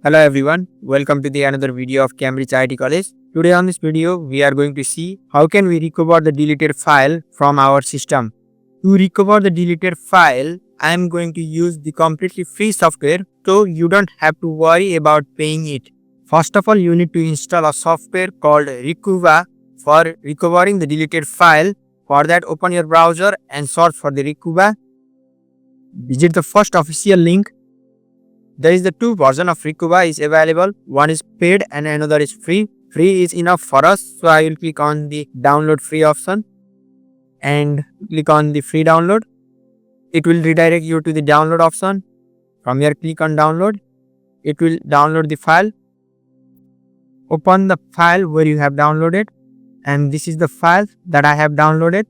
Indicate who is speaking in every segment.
Speaker 1: Hello everyone, welcome to the another video of Cambridge IT College. Today on this video, we are going to see how can we recover the deleted file from our system. To recover the deleted file, I am going to use the completely free software so you don't have to worry about paying it. First of all, you need to install a software called Recuva for recovering the deleted file. For that, open your browser and search for the Recuva. Visit the first official link. There is the two version of Recuva is available. One is paid and another is free. Free is enough for us. So I will click on the download free option and click on the free download. It will redirect you to the download option. From here, click on download. It will download the file. Open the file where you have downloaded, and this is the file that I have downloaded.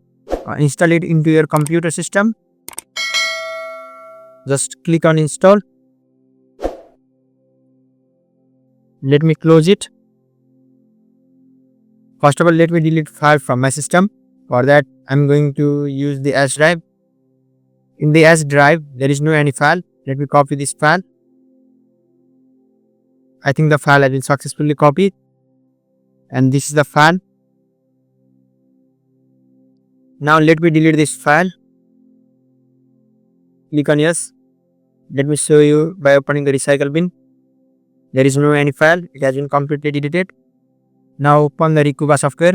Speaker 1: Install it into your computer system. Just click on install. Let me close it. First of all, let me delete file from my system. For that, I'm going to use the S drive. In the S drive, there is no any file. Let me copy this file. I think the file has been successfully copied. And this is the file. Now let me delete this file. Click on yes. Let me show you by opening the recycle bin. There is no any file. It has been completely deleted. Now open the Recuva software.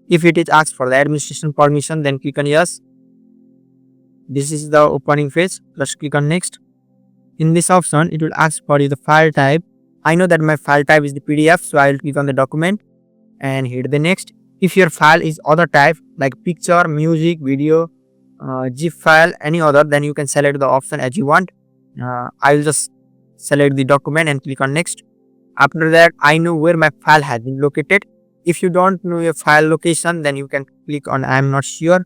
Speaker 1: If it is asked for the administration permission, then click on yes. This is the opening phase. Just click on next. In this option, it will ask for the file type. I know that my file type is the PDF, so I will click on the document and hit the next. If your file is other type like picture, music, video, zip file, any other, then you can select the option as you want. I will just select the document and click on next. After that, I know where my file has been located. If you don't know your file location, then you can click on I am not sure.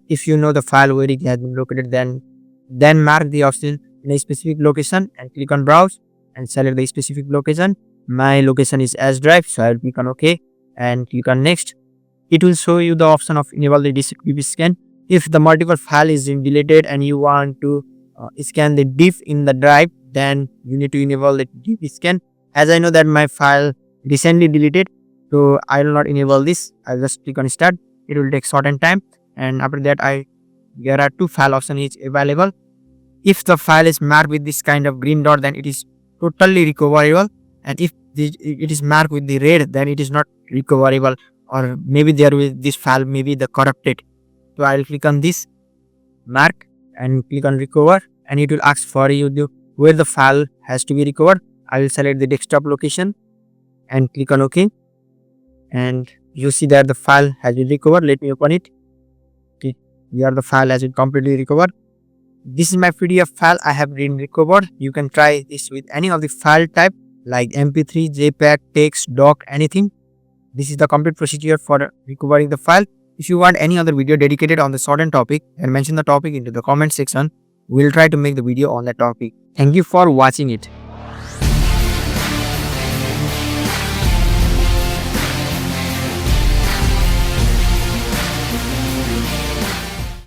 Speaker 1: If you know the file where it has been located, then mark the option in a specific location and click on browse and select the specific location. My location is S drive, so I will click on OK and click on next. It will show you the option of enable the disk scan. If the multiple file is deleted and you want to scan the diff in the drive, then you need to enable the diff scan. As I know that my file recently deleted, so I will not enable this. I'll just click on start. It will take certain time, and after that there are two file options available. If the file is marked with this kind of green dot, then it is totally recoverable, and if it is marked with the red, then it is not recoverable, or maybe there will this file may be the corrupted. So I will click on this mark and click on recover, and it will ask for you where the file has to be recovered. I will select the desktop location and click on OK, and you see that the file has been recovered. Let me open it. Here the file has been completely recovered. This is my PDF file I have been recovered. You can try this with any of the file type like MP3, JPEG, text, doc, anything. This is the complete procedure for recovering the file. If you want any other video dedicated on the certain topic, then mention the topic into the comment section. We'll try to make the video on that topic. Thank you for watching it.